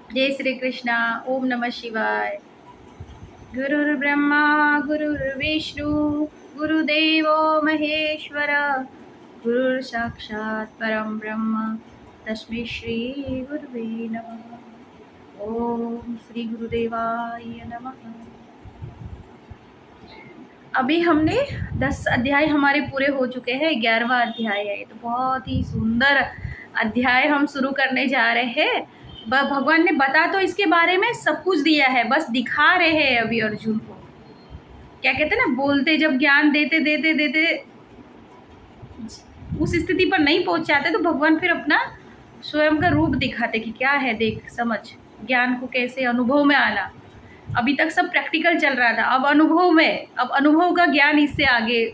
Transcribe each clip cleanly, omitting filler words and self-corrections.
जय श्री कृष्णा। ओम नमः शिवाय। गुरुर्ब्रह्मा गुरुर्विष्णु गुरुदेवो महेश्वर, गुरुर् साक्षात् परम ब्रह्म तस्मै श्री गुरुवे नमः। ओम श्री गुरुदेवाय नमः। अभी हमने 10 अध्याय हमारे पूरे हो चुके हैं। 11वां अध्याय है। ये तो बहुत ही सुंदर अध्याय हम शुरू करने जा रहे हैं। भगवान ने बता तो इसके बारे में सब कुछ दिया है, बस दिखा रहे हैं अभी अर्जुन को। क्या कहते हैं ना, बोलते जब ज्ञान देते देते देते उस स्थिति पर नहीं पहुंच जाते तो भगवान फिर अपना स्वयं का रूप दिखाते कि क्या है, देख समझ, ज्ञान को कैसे अनुभव में आना। अभी तक सब प्रैक्टिकल चल रहा था, अब अनुभव में, अब अनुभव का ज्ञान इससे आगे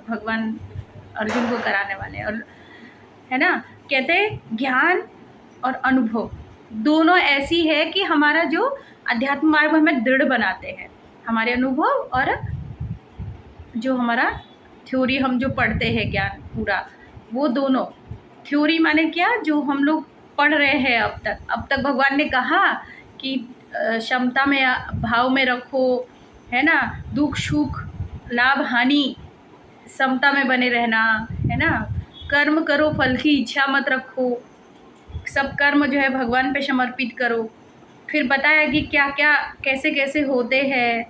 भगवान अर्जुन को कराने वाले हैं। और है ना, कहते हैं ज्ञान और अनुभव दोनों ऐसी है कि हमारा जो अध्यात्म मार्ग हमें दृढ़ बनाते हैं। हमारे अनुभव और जो हमारा थ्योरी हम जो पढ़ते हैं ज्ञान पूरा, वो दोनों थ्योरी माने क्या, जो हम लोग पढ़ रहे हैं अब तक भगवान ने कहा कि क्षमता में भाव में रखो, है ना, दुख सुख लाभ हानि समता में बने रहना, है ना, कर्म करो फल की इच्छा मत रखो, सब कर्म जो है भगवान पे समर्पित करो। फिर बताया कि क्या क्या कैसे कैसे होते हैं,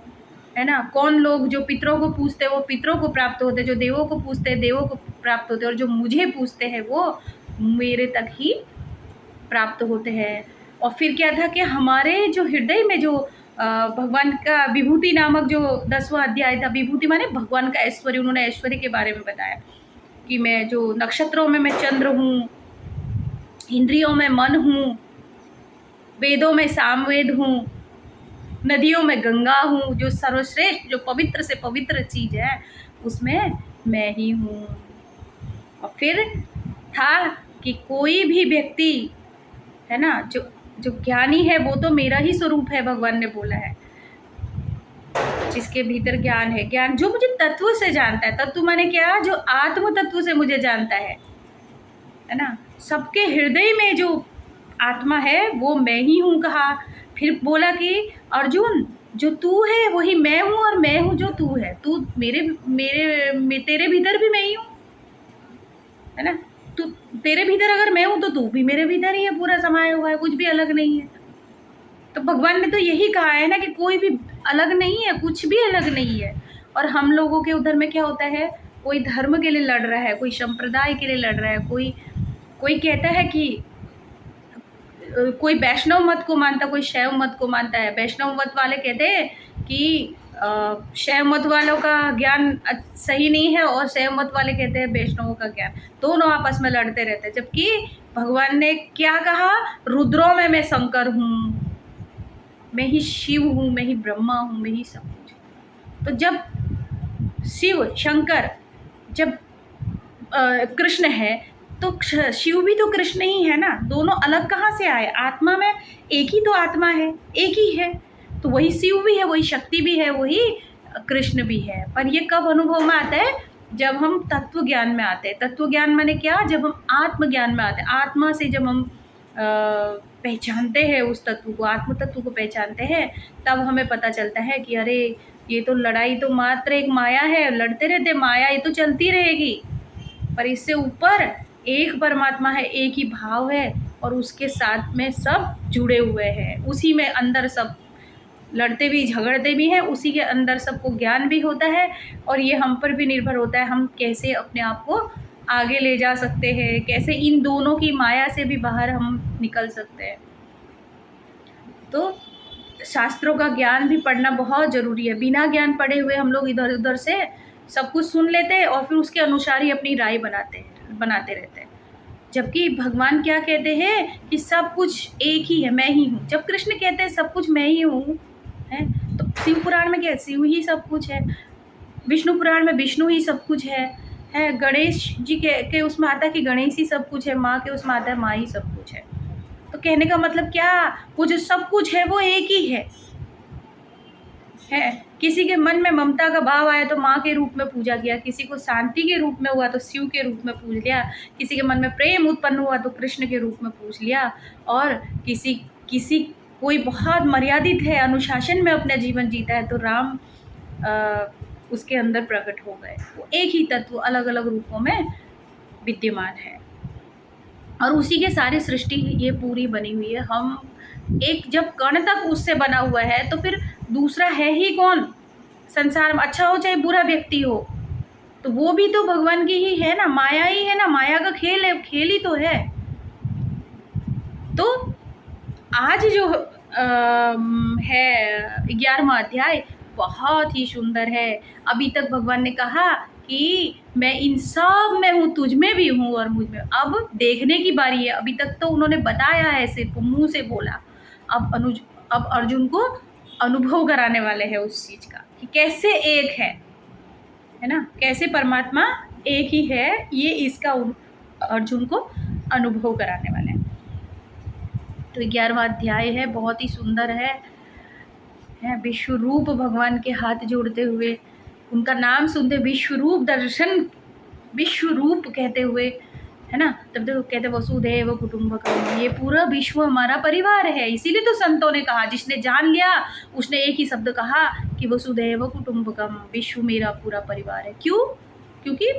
है ना, कौन लोग जो पितरों को पूजते हैं वो पितरों को प्राप्त होते हैं, जो देवों को पूजते हैं देवों को प्राप्त होते हैं, और जो मुझे पूजते हैं वो मेरे तक ही प्राप्त होते हैं। और फिर क्या था कि हमारे जो हृदय में जो भगवान का विभूति नामक जो 10वां अध्याय था, विभूति माने भगवान का ऐश्वर्य, उन्होंने ऐश्वर्य के बारे में बताया कि मैं जो नक्षत्रों में मैं चंद्र हूँ, इंद्रियों में मन हूँ, वेदों में सामवेद हूँ, नदियों में गंगा हूँ, जो सर्वश्रेष्ठ जो पवित्र से पवित्र चीज़ है उसमें मैं ही हूँ। और फिर था कि कोई भी व्यक्ति, है ना, जो जो ज्ञानी है वो तो मेरा ही स्वरूप है, भगवान ने बोला है, जिसके भीतर ज्ञान है, ज्ञान जो मुझे तत्व से जानता है। तत्व माने क्या, जो आत्म तत्व से मुझे जानता है ना। सबके हृदय में जो आत्मा है वो मैं ही हूँ कहा। फिर बोला कि अर्जुन जो तू है वही मैं हूँ, और मैं हूँ जो तू है। तू तेरे भीतर भी मैं ही हूँ, है ना। तू तेरे भीतर अगर मैं हूँ तो तू भी मेरे भीतर ही है, पूरा समाया हुआ है, कुछ भी अलग नहीं है। तो भगवान ने तो यही कहा है ना कि कोई भी अलग नहीं है, कुछ भी अलग नहीं है। और हम लोगों के उधर में क्या होता है, कोई धर्म के लिए लड़ रहा है, कोई संप्रदाय के लिए लड़ रहा है, कोई कहता है कि कोई वैष्णव मत को मानता, कोई शैव मत को मानता है। वैष्णव मत वाले कहते हैं कि शैव मत वालों का ज्ञान सही नहीं है, और शैव मत वाले कहते हैं वैष्णवों का ज्ञान। दोनों आपस में लड़ते रहते हैं। जबकि भगवान ने क्या कहा, रुद्रों में मैं शंकर हूँ, मैं ही शिव हूँ, मैं ही ब्रह्मा हूँ, मैं ही सब कुछ। तो जब शिव शंकर, जब कृष्ण है तो शिव भी तो कृष्ण ही है ना। दोनों अलग कहाँ से आए, आत्मा में एक ही तो आत्मा है, एक ही है। तो वही शिव भी है, वही शक्ति भी है, वही कृष्ण भी है। पर ये कब अनुभव में आता है, जब हम तत्व ज्ञान में आते हैं। तत्व ज्ञान माने क्या, जब हम आत्म ज्ञान में आते हैं। आत्मा से जब हम पहचानते हैं उस तत्व को, आत्म तत्व को पहचानते हैं, तब हमें पता चलता है कि अरे ये तो लड़ाई तो मात्र एक माया है, लड़ते रहते माया, ये तो चलती रहेगी। पर इससे ऊपर एक परमात्मा है, एक ही भाव है, और उसके साथ में सब जुड़े हुए हैं। उसी में अंदर सब लड़ते भी झगड़ते भी हैं, उसी के अंदर सबको ज्ञान भी होता है। और ये हम पर भी निर्भर होता है, हम कैसे अपने आप को आगे ले जा सकते हैं, कैसे इन दोनों की माया से भी बाहर हम निकल सकते हैं। तो शास्त्रों का ज्ञान भी पढ़ना बहुत ज़रूरी है। बिना ज्ञान पढ़े हुए हम लोग इधर उधर से सब कुछ सुन लेते हैं और फिर उसके अनुसार ही अपनी राय बनाते रहते हैं। जबकि भगवान क्या कहते हैं कि सब कुछ एक ही है, मैं ही हूँ। जब कृष्ण कहते हैं सब कुछ मैं ही हूँ, है, तो शिव पुराण में क्या, शिव ही सब कुछ है। विष्णु पुराण में विष्णु ही सब कुछ है। गणेश जी के उसमें आता है कि गणेश ही सब कुछ है। माँ के उसमें आता है माँ ही सब कुछ है। तो कहने का मतलब क्या, वो जो सब कुछ है वो एक ही है। किसी के मन में ममता का भाव आया तो माँ के रूप में पूजा किया, किसी को शांति के रूप में हुआ तो शिव के रूप में पूज लिया, किसी के मन में प्रेम उत्पन्न हुआ तो कृष्ण के रूप में पूज लिया, और किसी किसी कोई बहुत मर्यादित है, अनुशासन में अपना जीवन जीता है, तो राम उसके अंदर प्रकट हो गए। वो एक ही तत्व अलग अलग रूपों में विद्यमान है और उसी के सारी सृष्टि ये पूरी बनी हुई है। हम एक जब कण तक उससे बना हुआ है तो फिर दूसरा है ही कौन संसार में, अच्छा हो चाहे बुरा व्यक्ति हो, तो वो भी तो भगवान की ही है ना, माया ही है ना, माया का खेल है, खेल ही तो है। तो आज जो है 11वां अध्याय बहुत ही सुंदर है। अभी तक भगवान ने कहा कि मैं इन सब में हूँ, तुझ में भी हूँ और मुझ में। अब देखने की बारी है। अभी तक तो उन्होंने बताया है, सिर्फ मुंह से बोला। अब अर्जुन को अनुभव कराने वाले हैं उस चीज़ का कि कैसे एक है ना, कैसे परमात्मा एक ही है, ये इसका अर्जुन को अनुभव कराने वाले हैं। तो 11वां अध्याय है, बहुत ही सुंदर है। विश्वरूप भगवान के हाथ जोड़ते हुए, उनका नाम सुनते विश्वरूप दर्शन, विश्वरूप कहते हुए, है ना, तब तो कहते वसुधैव कुटुंबकम, ये पूरा विश्व हमारा परिवार है। इसीलिए तो संतों ने कहा, जिसने जान लिया उसने एक ही शब्द कहा कि वसुधैव कुटुंबकम, विश्व मेरा पूरा परिवार है। क्यों? क्योंकि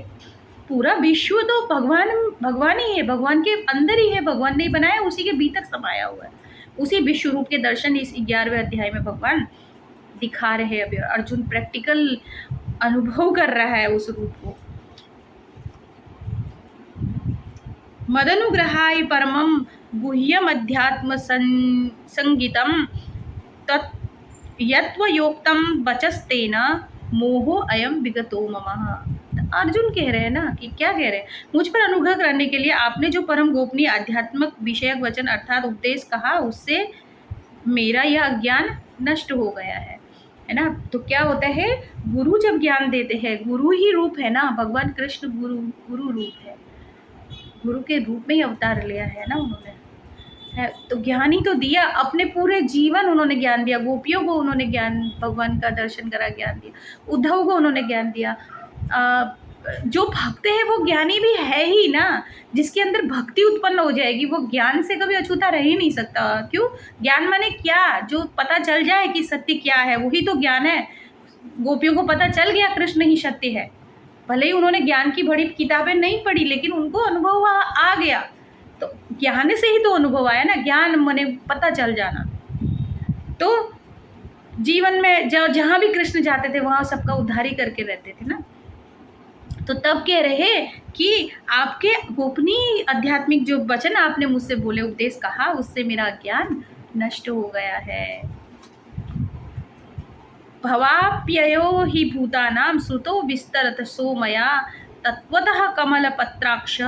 पूरा विश्व तो भगवान ही है, भगवान के अंदर ही है, भगवान ने बनाया, उसी के भीतर समाया हुआ है। उसी विश्व रूप के दर्शन इस 11वें अध्याय में भगवान दिखा रहे हैं। अभी अर्जुन प्रैक्टिकल अनुभव कर रहा है उस रूप को। मदनुग्रहाय परमं गुह्यम अध्यात्म संगीतम यत्वयोक्तम वचस्तेन मोहो अयम विगतो मम। अर्जुन कह रहे हैं ना कि क्या कह रहे हैं, मुझ पर अनुग्रह करने के लिए आपने जो परम गोपनीय आध्यात्मिक विषयक वचन अर्थात उपदेश कहा, उससे मेरा यह अज्ञान नष्ट हो गया है ना। तो क्या होता है, गुरु जब ज्ञान देते हैं, गुरु ही रूप है ना, भगवान कृष्ण गुरु रूप है, गुरु के रूप में ही अवतार लिया है ना उन्होंने, है तो ज्ञान ही तो दिया, अपने पूरे जीवन उन्होंने ज्ञान दिया। गोपियों को उन्होंने ज्ञान, भगवान का दर्शन करा, ज्ञान दिया। उद्धव को उन्होंने ज्ञान दिया। जो भक्त है वो ज्ञानी भी है ही ना, जिसके अंदर भक्ति उत्पन्न हो जाएगी वो ज्ञान से कभी अछूता रह ही नहीं सकता। क्यों? ज्ञान माने क्या? जो पता चल जाए कि सत्य क्या है, वही तो ज्ञान है। गोपियों को पता चल गया कृष्ण ही सत्य है, भले ही उन्होंने ज्ञान की बड़ी किताबें नहीं पढ़ी, लेकिन उनको अनुभव आ गया। तो ज्ञान से ही तो अनुभव आया ना, ज्ञान माने पता चल जाना। तो जीवन में जहाँ भी कृष्ण जाते थे वहाँ सबका उद्धार ही करके रहते थे ना। तो तब कह रहे कि आपके गोपनीय आध्यात्मिक जो वचन आपने मुझसे बोले, उपदेश कहा, उससे मेरा ज्ञान नष्ट हो गया है। भवाप्ययो हि भूतानां श्रुतो विस्तरत सो मया तत्वतः कमलपत्राक्ष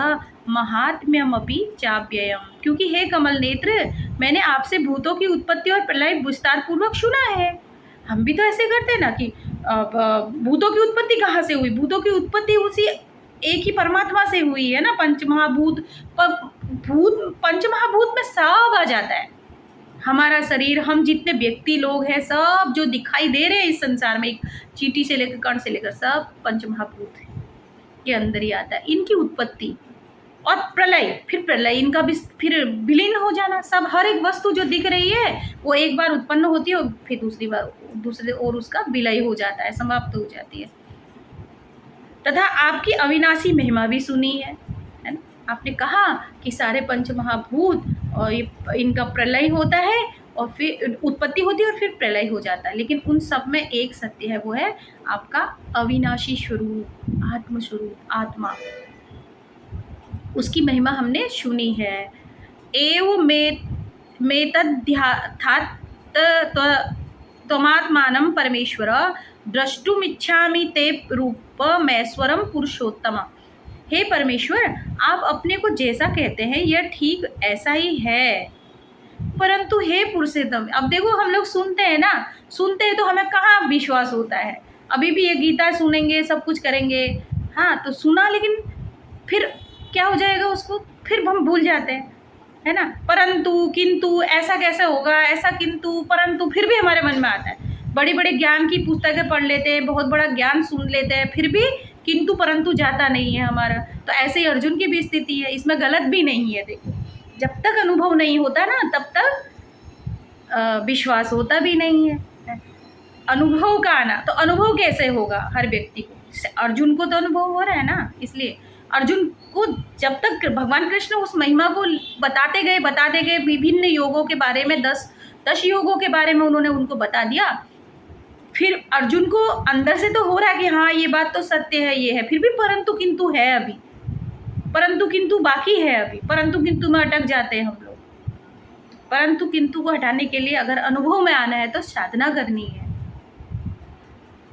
महात्म्यमपि चाव्ययम्। क्योंकि हे कमल नेत्र, मैंने आपसे भूतों की उत्पत्ति और प्रलय विस्तार पूर्वक सुना है। हम भी तो ऐसे करते हैं ना कि भूतों की उत्पत्ति कहाँ से हुई? भूतों की उत्पत्ति उसी एक ही परमात्मा से हुई है ना। पंचमहाभूत पंचमहाभूत में सब आ जाता है। हमारा शरीर, हम जितने व्यक्ति लोग हैं, सब जो दिखाई दे रहे हैं इस संसार में, एक चींटी से लेकर कण से लेकर सब पंचमहाभूत के अंदर ही आता है। इनकी उत्पत्ति और प्रलय, फिर प्रलय, इनका भी फिर विलीन हो जाना। सब हर एक वस्तु जो दिख रही है वो एक बार उत्पन्न होती है और फिर दूसरे और उसका विलय हो जाता है, समाप्त हो जाती है। तथा आपकी अविनाशी महिमा भी सुनी है ना। आपने कहा कि सारे पंचमहाभूत और इनका प्रलय होता है और फिर उत्पत्ति होती है और फिर प्रलय हो जाता है, लेकिन उन सब में एक सत्य है, वो है आपका अविनाशी स्वरूप, आत्मस्वरूप, आत्मा। उसकी महिमा हमने सुनी है। एव में त्वमात्मानं परमेश्वर द्रष्टुमिच्छामि ते रूपमैश्वरम पुरुषोत्तम। हे परमेश्वर, आप अपने को जैसा कहते हैं यह ठीक ऐसा ही है, परंतु हे पुरुषोत्तम, अब देखो हम लोग सुनते हैं ना, सुनते हैं तो हमें कहाँ विश्वास होता है। अभी भी ये गीता सुनेंगे, सब कुछ करेंगे, हाँ तो सुना, लेकिन फिर क्या हो जाएगा उसको, फिर हम भूल जाते हैं, है ना। परंतु, किंतु, ऐसा कैसे होगा, ऐसा किंतु परंतु फिर भी हमारे मन में आता है। बड़ी बड़ी ज्ञान की पुस्तकें पढ़ लेते हैं, बहुत बड़ा ज्ञान सुन लेते हैं, फिर भी किंतु परंतु जाता नहीं है हमारा। तो ऐसे ही अर्जुन की भी स्थिति है, इसमें गलत भी नहीं है। देखो, जब तक अनुभव नहीं होता ना, तब तक विश्वास होता भी नहीं है। अनुभव का आना, तो अनुभव कैसे होगा हर व्यक्ति को? अर्जुन को तो अनुभव हो रहा है ना, इसलिए अर्जुन को जब तक भगवान कृष्ण उस महिमा को बताते गए विभिन्न योगों के बारे में, 10 योगों के बारे में उन्होंने उनको बता दिया। फिर अर्जुन को अंदर से तो हो रहा है कि हाँ ये बात तो सत्य है, ये है, फिर भी परंतु किंतु है, अभी परंतु किंतु बाकी है, अभी परंतु किंतु में अटक जाते हैं हम लोग। परंतु किंतु को हटाने के लिए अगर अनुभव में आना है तो साधना करनी है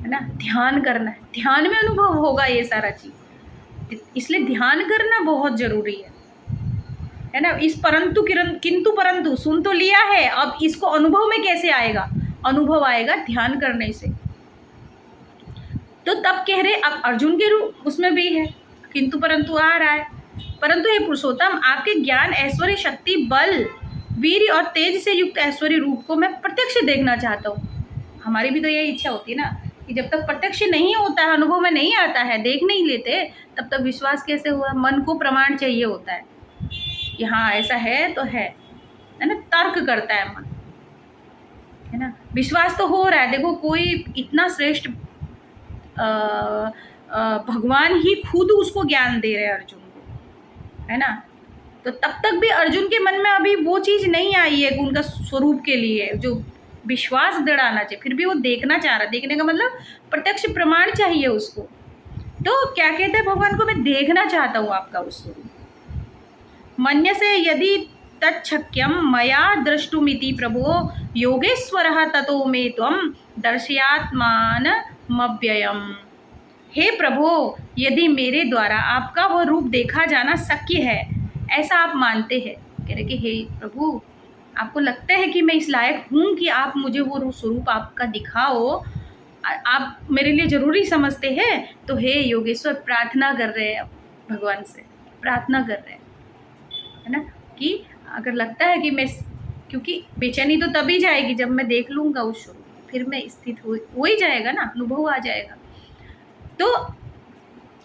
ना, ध्यान करना है, ध्यान में अनुभव होगा ये सारा चीज, इसलिए ध्यान करना बहुत जरूरी है ना। इस परंतु किंतु परंतु सुन तो लिया है, अब इसको अनुभव में कैसे आएगा? अनुभव आएगा ध्यान करने से। तो तब कह रहे, अब अर्जुन के रूप उसमें भी है किंतु परंतु आ रहा है, परंतु हे पुरुषोत्तम, आपके ज्ञान, ऐश्वर्य, शक्ति, बल, वीर और तेज से युक्त ऐश्वर्य रूप को मैं प्रत्यक्ष देखना चाहता हूँ। हमारी भी तो यही इच्छा होती है ना कि जब तक प्रत्यक्ष नहीं होता है, अनुभव में नहीं आता है, देख नहीं लेते, तब तक विश्वास कैसे हुआ? मन को प्रमाण चाहिए होता है कि हाँ ऐसा है तो है ना, तर्क करता है मन, है ना। विश्वास तो हो रहा है, देखो कोई इतना श्रेष्ठ भगवान ही खुद उसको ज्ञान दे रहे हैं अर्जुन को, है ना। तो तब तक भी अर्जुन के मन में अभी वो चीज़ नहीं आई है उनका स्वरूप के लिए जो विश्वास दृढ़ाना चाहिए, फिर भी वो देखना चाह रहा। देखने का मतलब प्रत्यक्ष प्रमाण चाहिए उसको। तो क्या कहते हैं भगवान को, मैं देखना चाहता हूँ आपका उस स्वरूप। मन्य से यदि तच्छक्यम मया द्रष्टुमिति प्रभो योगेश्वरः ततो मे त्वं दर्शयात्मानमव्ययम्। हे प्रभो, यदि मेरे द्वारा आपका वह रूप देखा जाना शक्य है, ऐसा आप मानते हैं, कह रहे कि हे प्रभु, आपको लगता है कि मैं इस लायक हूँ कि आप मुझे वो स्वरूप आपका दिखाओ, आप मेरे लिए ज़रूरी समझते हैं, तो हे योगेश्वर, प्रार्थना कर रहे हैं भगवान से, प्रार्थना कर रहे हैं, है ना, कि अगर लगता है कि मैं, क्योंकि बेचैनी तो तभी जाएगी जब मैं देख लूँगा उस स्वरूप, फिर मैं स्थित हो ही जाएगा ना, अनुभव आ जाएगा। तो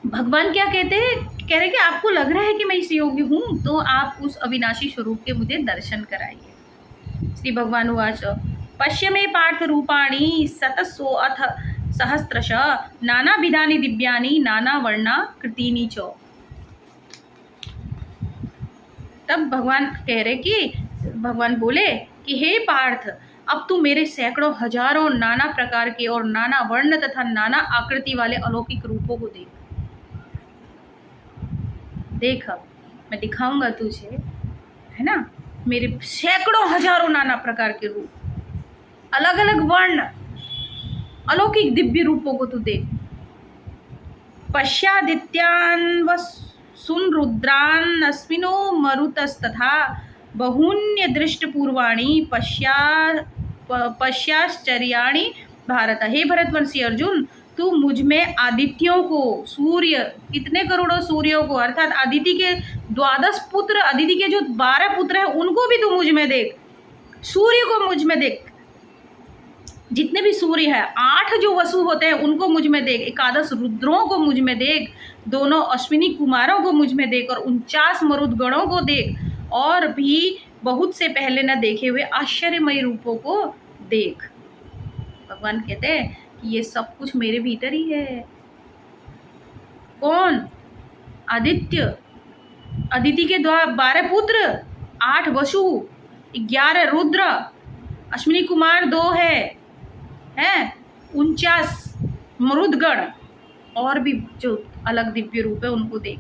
भगवान क्या कहते हैं, कह रहे कि आपको लग रहा है कि मैं इस योग्य हूँ, तो आप उस अविनाशी स्वरूप के मुझे दर्शन कराइए। श्री भगवान उवाच पश्य मे पार्थ रूपाणि शतसोऽथ सहस्रश नानाविधानि दिव्यानि नानावर्णाकृतीनि च। तब भगवान कह रहे कि भगवान बोले कि हे पार्थ, अब तू मेरे सैकड़ों हजारों नाना प्रकार के और नाना वर्ण तथा नाना आकृति वाले अलौकिक रूपों को देख। देख, अब मैं दिखाऊंगा तुझे, है ना, मेरे सैकड़ों हजारों नाना प्रकार के रूप, अलग अलग वर्ण, अलौकिक दिव्य रूपों को तू देख। पश्यादित्यान् व सुनरुद्रान् अस्मिनो मरुतस्तथा बहून्य दृष्ट पूर्वाणि पश्याश्चर्याणि भारत। हे भरतवंशी अर्जुन, तू मुझ में आदित्यों को, सूर्य, कितने करोड़ों सूर्यों को, अर्थात अदिति के 12 पुत्र, अदिति के जो 12 पुत्र हैं उनको भी तू मुझ में देख, सूर्य को मुझ में देख, जितने भी सूर्य है, 8 जो वसु होते हैं उनको मुझ में देख, 11 रुद्रों को मुझ में देख, दोनों अश्विनी कुमारों को मुझ में देख, और 49 मरुदगणों को देख, और भी बहुत से पहले न देखे हुए आश्चर्यमयी रूपों को देख। भगवान कहते हैं कि ये सब कुछ मेरे भीतर ही है। कौन? आदित्य, अदिति के 12 पुत्र, 8 वसु, 11 रुद्र, अश्विनी कुमार 2 हैं, 49 मरुदगण, और भी जो अलग दिव्य रूप है उनको देख।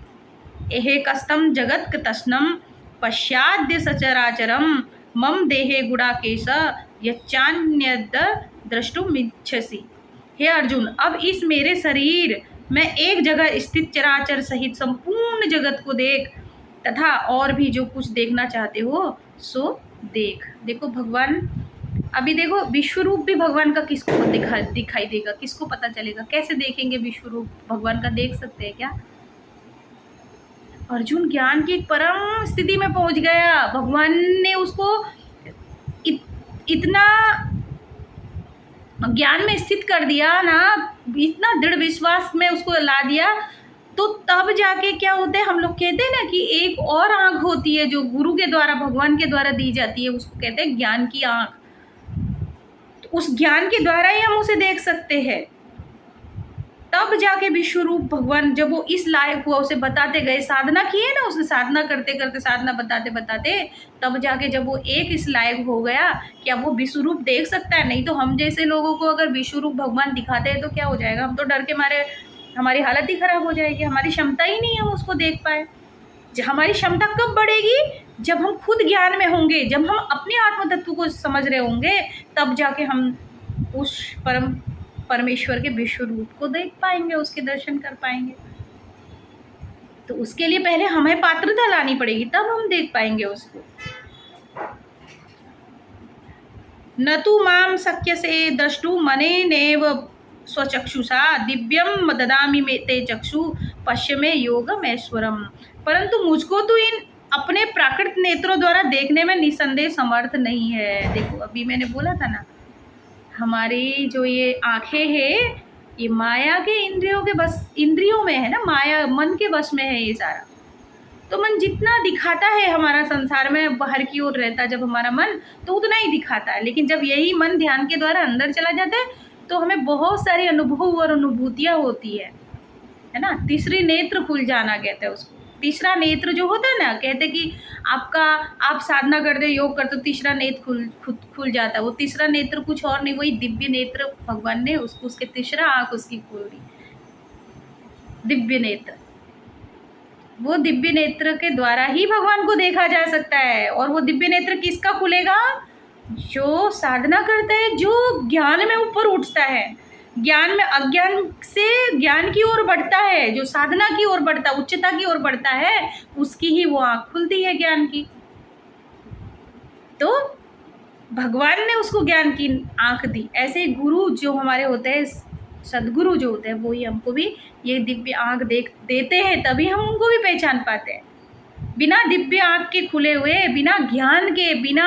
एहे कस्तम जगत तस्नम पश्चाद्य सचराचरम मम देहे गुड़ाकेश यच्चान्यद द्रष्टुमिच्छसि। हे अर्जुन, अब इस मेरे शरीर में एक जगह स्थित चराचर सहित संपूर्ण जगत को देख, तथा और भी जो कुछ देखना चाहते हो सो देख। देखो भगवान, अभी देखो विश्वरूप भी भगवान का किसको दिखाई देगा, किसको पता चलेगा, कैसे देखेंगे विश्वरूप भगवान का? देख सकते हैं क्या? अर्जुन ज्ञान की एक परम स्थिति में पहुंच गया, भगवान ने उसको इतना ज्ञान में स्थित कर दिया ना, इतना दृढ़ विश्वास में उसको ला दिया, तो तब जाके क्या होता है, हम लोग कहते हैं ना कि एक और आँख होती है जो गुरु के द्वारा, भगवान के द्वारा दी जाती है, उसको कहते हैं ज्ञान की आँख। तो उस ज्ञान के द्वारा ही हम उसे देख सकते हैं। तब जाके विश्व रूप भगवान जब वो इस लायक हुआ, उसे बताते गए, साधना की है ना उसने, साधना करते करते, साधना बताते बताते, तब जाके जब वो एक इस लायक हो गया कि अब वो विश्व रूप देख सकता है। नहीं तो हम जैसे लोगों को अगर विश्व रूप भगवान दिखाते हैं तो क्या हो जाएगा, हम तो डर के मारे हमारी हालत ही खराब हो जाएगी, हमारी क्षमता ही नहीं है हम उसको देख पाए। हमारी क्षमता कब बढ़ेगी, जब हम खुद ज्ञान में होंगे, जब हम अपने आत्म तत्व को समझ रहे होंगे, तब जाके हम उस परमेश्वर के विश्व रूप को देख पाएंगे, उसके दर्शन कर पाएंगे। तो उसके लिए पहले हमें पात्रता लानी पड़ेगी, तब हम देख पाएंगे उसको। न तु माम शक्य से द्रष्टु मने नेव स्वचक्षुषा दिव्यम ददामि मे ते चक्षु पश्य में योगम ऐश्वरम। परंतु मुझको तो इन अपने प्राकृत नेत्रों द्वारा देखने में निसंदेह समर्थ नहीं है। देखो अभी मैंने बोला था ना, हमारी जो ये आंखें हैं ये माया के इंद्रियों के बस, इंद्रियों में है ना, माया मन के बस में है ये सारा। तो मन जितना दिखाता है हमारा संसार में बाहर की ओर रहता है जब हमारा मन, तो उतना ही दिखाता है। लेकिन जब यही मन ध्यान के द्वारा अंदर चला जाता है तो हमें बहुत सारी अनुभव और अनुभूतियाँ होती है ना। तीसरी नेत्र खुल जाना कहते हैं उसको। तीसरा नेत्र जो होता है ना, कहते कि आप साधना करते, योग करते तो तीसरा नेत्र खुल जाता है। वो तीसरा नेत्र कुछ और नहीं, वही दिव्य नेत्र भगवान ने उसको, उसके तीसरा आँख उसकी खोल दी, दिव्य नेत्र। वो दिव्य नेत्र के द्वारा ही भगवान को देखा जा सकता है। और वो दिव्य नेत्र किसका खुलेगा, जो साधना करता है, जो ज्ञान में ऊपर उठता है, ज्ञान में अज्ञान से ज्ञान की ओर बढ़ता है, जो साधना की ओर बढ़ता है, उच्चता की ओर बढ़ता है, उसकी ही वो आँख खुलती है ज्ञान की। तो भगवान ने उसको ज्ञान की आँख दी। ऐसे गुरु जो हमारे होते हैं, सदगुरु जो होते हैं, वो ही हमको भी ये दिव्य आँख देते हैं, तभी हम उनको भी पहचान पाते हैं। बिना दिव्य आँख के खुले हुए, बिना ज्ञान के, बिना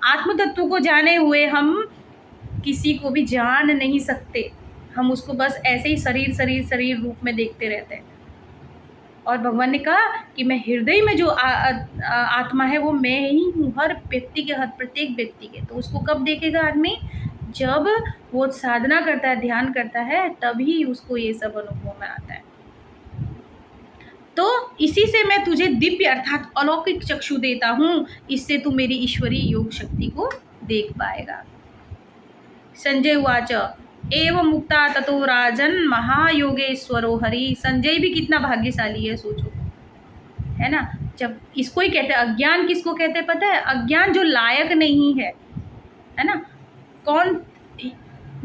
आत्म तत्व को जाने हुए हम किसी को भी जान नहीं सकते। हम उसको बस ऐसे ही शरीर रूप में देखते रहते हैं। और भगवान ने कहा कि मैं हृदय में जो आत्मा है वो मैं ही हूँ, हर व्यक्ति के, हर प्रत्येक व्यक्ति के। तो उसको कब देखेगा आदमी, जब वो साधना करता है, ध्यान करता है, तभी उसको ये सब अनुभव में आता है। तो इसी से मैं तुझे दिव्य अर्थात अलौकिक चक्षु देता हूँ, इससे तू मेरी ईश्वरीय योग शक्ति को देख पाएगा। संजय उवाच एवं मुक्ता ततो राजन महायोगेश्वरो हरि। संजय भी कितना भाग्यशाली है, सोचो, है ना। जब इसको ही कहते हैं अज्ञान, किसको कहते हैं पता है, अज्ञान जो लायक नहीं है ना। कौन,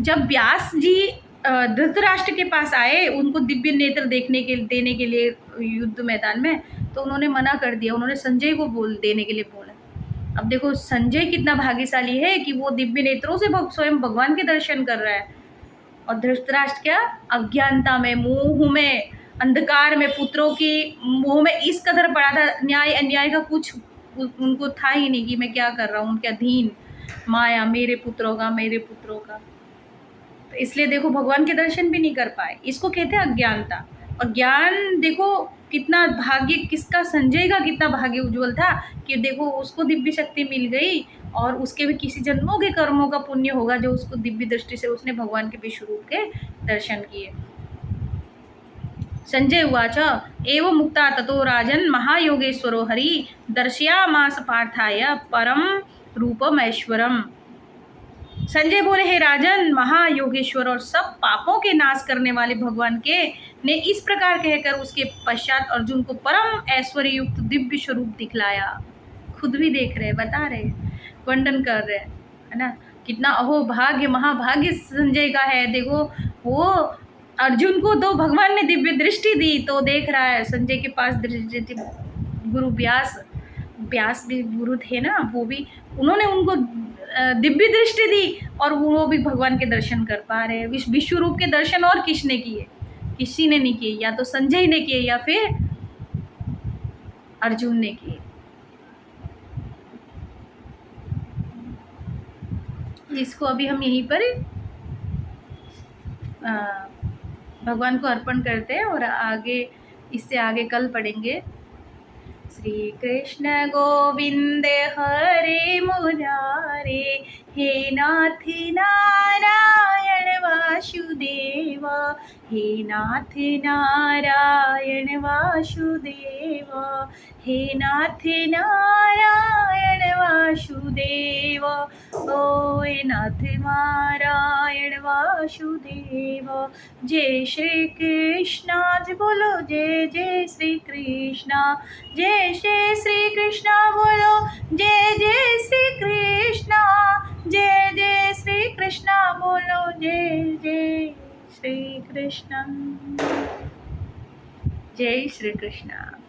जब व्यास जी धृतराष्ट्र के पास आए उनको दिव्य नेत्र देने के लिए युद्ध मैदान में, तो उन्होंने मना कर दिया, उन्होंने संजय को देने के लिए बोला। अब देखो संजय कितना भाग्यशाली है कि वो दिव्य नेत्रों से स्वयं भगवान के दर्शन कर रहा है। और धृतराष्ट्र क्या, अज्ञानता में, मोह में, अंधकार में, पुत्रों की मोह में इस कदर पड़ा था, न्याय अन्याय का कुछ उनको था ही नहीं कि मैं क्या कर रहा हूँ, उनके अधीन माया, मेरे पुत्रों का। तो इसलिए देखो भगवान के दर्शन भी नहीं कर पाए। इसको कहते हैं अज्ञानता। और ज्ञान देखो कितना भाग्य, किसका, संजय का कितना भाग्य उज्जवल था कि देखो उसको दिव्य शक्ति मिल गई, और उसके भी किसी जन्मों के कर्मों का पुण्य होगा जो उसको दिव्य दृष्टि से उसने भगवान के विश्व रूप के दर्शन किए। संजय उवाच एवं मुक्ता ततो राजन महायोगेश्वरो हरि दर्शयामास पार्थाय परम रूपम ऐश्वरम। संजय बोले, हे राजन, महायोगेश्वर और सब पापों के नाश करने वाले भगवान के ने इस प्रकार कहकर उसके पश्चात अर्जुन को परम ऐश्वर्य युक्त दिव्य स्वरूप दिखलाया। खुद भी देख रहे, बता रहे, वर्णन कर रहे, है ना। कितना अहो भाग्य, महाभाग्य संजय का है। देखो वो अर्जुन को तो भगवान ने दिव्य दृष्टि दी, तो देख रहा है संजय के पास दृष्टि। गुरु व्यास भी गुरु थे ना, वो भी, उन्होंने उनको दिव्य दृष्टि दी, और वो भी भगवान के दर्शन कर पा रहे हैं। विश्व रूप के दर्शन और किसने किए, किसी ने नहीं किए, या तो संजय ने किए या फिर अर्जुन ने किए। इसको अभी हम यहीं पर भगवान को अर्पण करते हैं, और आगे इससे आगे कल पढ़ेंगे। श्री कृष्ण गोविंद हरे मुरारे, हे नाथ नारायण वासुदेव, हे नाथ नारायण वासुदेव, हे नाथ नारायण वासुदेव, ओ हे नाथ नारायण वासुदेव। जय श्री कृष्ण, जी बोलो जय जय श्री कृष्ण, जय जय श्री कृष्ण बोलो, जय जय श्री कृष्ण, जय जय श्री कृष्ण बोलो, जय जय श्री कृष्ण, जय श्री कृष्ण।